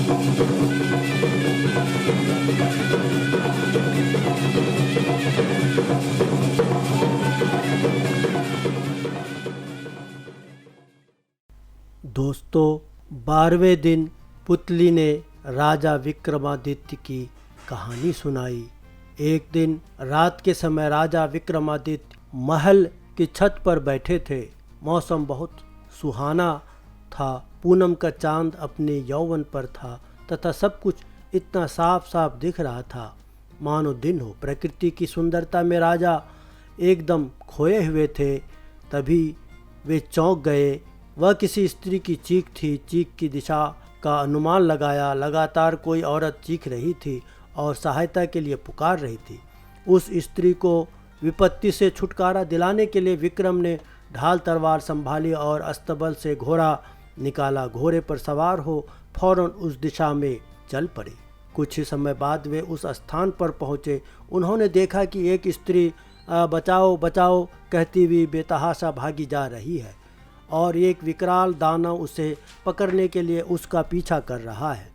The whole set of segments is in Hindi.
दोस्तों, 12वें दिन पुतली ने राजा विक्रमादित्य की कहानी सुनाई। एक दिन रात के समय राजा विक्रमादित्य महल की छत पर बैठे थे। मौसम बहुत सुहाना था। पूनम का चांद अपने यौवन पर था तथा सब कुछ इतना साफ साफ दिख रहा था मानो दिन हो। प्रकृति की सुंदरता में राजा एकदम खोए हुए थे। तभी वे चौंक गए। वह किसी स्त्री की चीख थी। चीख की दिशा का अनुमान लगाया। लगातार कोई औरत चीख रही थी और सहायता के लिए पुकार रही थी। उस स्त्री को विपत्ति से छुटकारा दिलाने के लिए विक्रम ने ढाल तलवार संभाली और अस्तबल से घोड़ा निकाला। घोड़े पर सवार हो फौरन उस दिशा में चल पड़े। कुछ ही समय बाद वे उस स्थान पर पहुँचे। उन्होंने देखा कि एक स्त्री बचाओ बचाओ कहती हुई बेतहाशा भागी जा रही है और एक विकराल दानव उसे पकड़ने के लिए उसका पीछा कर रहा है।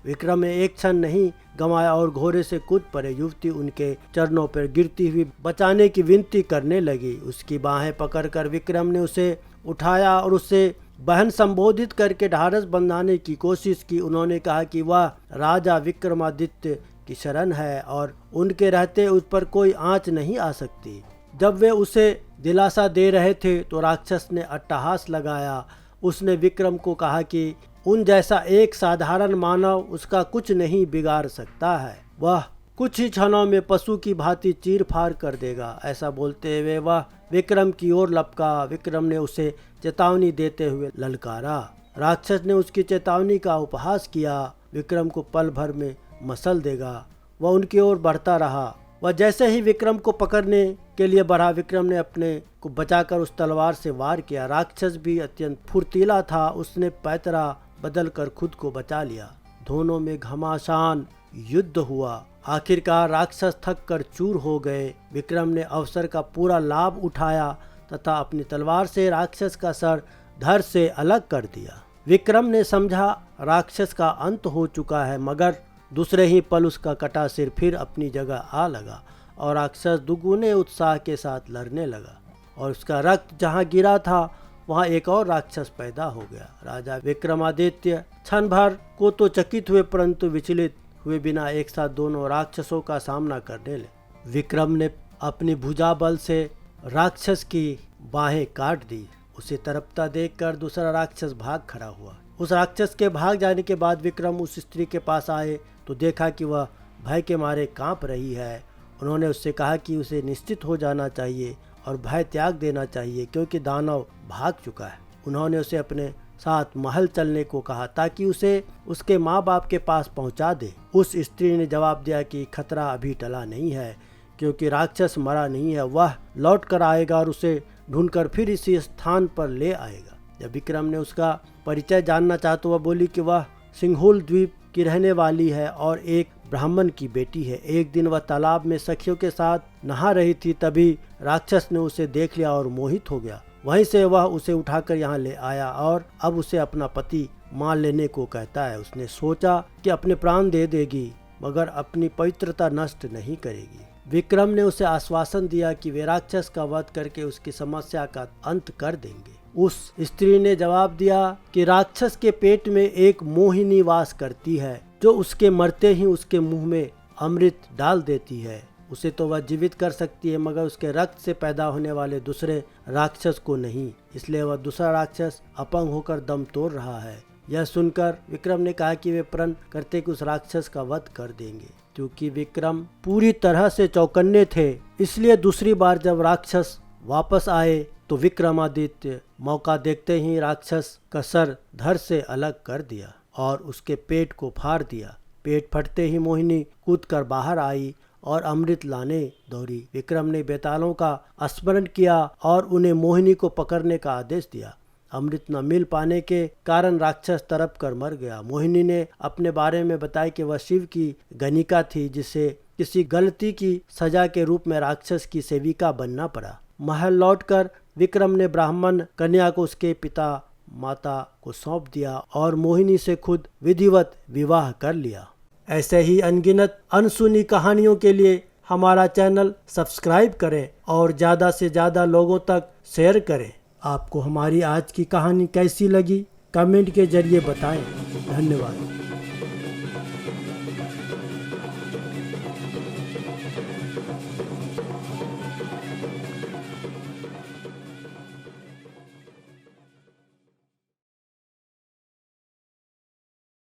विक्रम ने एक क्षण नहीं गंवाया और घोड़े से कूद पड़े। युवती उनके चरणों पर गिरती हुई बचाने की विनती करने लगी। उसकी बाहें पकड़कर विक्रम ने उसे उठाया और उसे बहन संबोधित करके ढाढ़स बंधाने की कोशिश की। उन्होंने कहा कि वह राजा विक्रमादित्य की शरण है और उनके रहते उस पर आँच नहीं आ सकती। जब वे उसे दिलासा दे रहे थे तो राक्षस ने अट्टहास लगाया। उसने विक्रम को कहा कि उन जैसा एक साधारण मानव उसका कुछ नहीं बिगाड़ सकता है। वह कुछ ही क्षणों में पशु की भांति चीर फाड़ कर देगा। ऐसा बोलते हुए वह विक्रम की ओर लपका। विक्रम ने उसे चेतावनी देते हुए ललकारा। राक्षस ने उसकी चेतावनी का उपहास किया। विक्रम को पल भर में मसल देगा। वह उनकी ओर बढ़ता रहा। वह जैसे ही विक्रम को पकड़ने के लिए बढ़ा, विक्रम ने अपने को बचाकर उस तलवार से वार किया। राक्षस भी अत्यंत फुर्तीला था। उसने पैतरा बदलकर खुद को बचा लिया। दोनों में घमासान युद्ध हुआ। आखिरकार राक्षस थक कर चूर हो गए। विक्रम ने अवसर का पूरा लाभ उठाया तथा अपनी तलवार से राक्षस का सर धड़ से अलग कर दिया। विक्रम ने समझा राक्षस का अंत हो चुका है, मगर दूसरे ही पल उसका कटा सिर फिर अपनी जगह आ लगा और राक्षस दुगुने उत्साह के साथ लड़ने लगा और उसका रक्त जहाँ गिरा था वहाँ एक और राक्षस पैदा हो गया। राजा विक्रमादित्य क्षण भर को तो चकित हुए, परंतु विचलित हुए बिना एक साथ दोनों राक्षसों का सामना करने लगे। विक्रम ने अपनी भुजा बल से राक्षस की बाहें काट दी। उसे तड़पता देखकर दूसरा राक्षस भाग खड़ा हुआ। उस राक्षस के भाग जाने के बाद विक्रम उस स्त्री के पास आए तो देखा कि वह भय के मारे कांप रही है। उन्होंने उससे कहा कि उसे निश्चित हो जाना चाहिए और भय त्याग देना चाहिए क्योंकि दानव भाग चुका है। उन्होंने उसे अपने साथ महल चलने को कहा ताकि उसे उसके माँ बाप के पास पहुँचा दे। उस स्त्री ने जवाब दिया कि खतरा अभी टला नहीं है क्योंकि राक्षस मरा नहीं है। वह लौट कर आएगा और उसे ढूंढकर फिर इसी स्थान पर ले आएगा। जब विक्रम ने उसका परिचय जानना चाहा तो वह बोली कि वह सिंघुल द्वीप की रहने वाली है और एक ब्राह्मण की बेटी है। एक दिन वह तालाब में सखियों के साथ नहा रही थी, तभी राक्षस ने उसे देख लिया और मोहित हो गया। वहीं से वह उसे उठाकर यहाँ ले आया और अब उसे अपना पति मान लेने को कहता है। उसने सोचा कि अपने प्राण दे देगी मगर अपनी पवित्रता नष्ट नहीं करेगी। विक्रम ने उसे आश्वासन दिया कि वे राक्षस का वध करके उसकी समस्या का अंत कर देंगे। उस स्त्री ने जवाब दिया कि राक्षस के पेट में एक मोहिनी वास करती है जो उसके मरते ही उसके मुंह में अमृत डाल देती है। उसे तो वह जीवित कर सकती है मगर उसके रक्त से पैदा होने वाले दूसरे राक्षस को नहीं। इसलिए वह दूसरा राक्षस अपंग होकर दम तोड़ रहा है। यह सुनकर विक्रम ने कहा कि वे प्रण करते कि उस राक्षस का वध कर देंगे। क्योंकि विक्रम पूरी तरह से चौकन्ने थे, इसलिए दूसरी बार जब राक्षस वापस आए तो विक्रमादित्य मौका देखते ही राक्षस का सर धड़ से अलग कर दिया और उसके पेट को फाड़ दिया। पेट फटते ही मोहिनी कूदकर बाहर आई और अमृत लाने दौड़ी। विक्रम ने बेतालों का स्मरण किया और उन्हें मोहिनी को पकड़ने का आदेश दिया। अमृत न मिल पाने के कारण राक्षस तड़प कर मर गया। मोहिनी ने अपने बारे में बताया कि वह शिव की गणिका थी जिसे किसी गलती की सजा के रूप में राक्षस की सेविका बनना पड़ा। महल लौटकर विक्रम ने ब्राह्मण कन्या को उसके पिता माता को सौंप दिया और मोहिनी से खुद विधिवत विवाह कर लिया। ऐसे ही अनगिनत अनसुनी कहानियों के लिए हमारा चैनल सब्सक्राइब करें और ज़्यादा से ज़्यादा लोगों तक शेयर करें। आपको हमारी आज की कहानी कैसी लगी कमेंट के जरिए बताएं। धन्यवाद।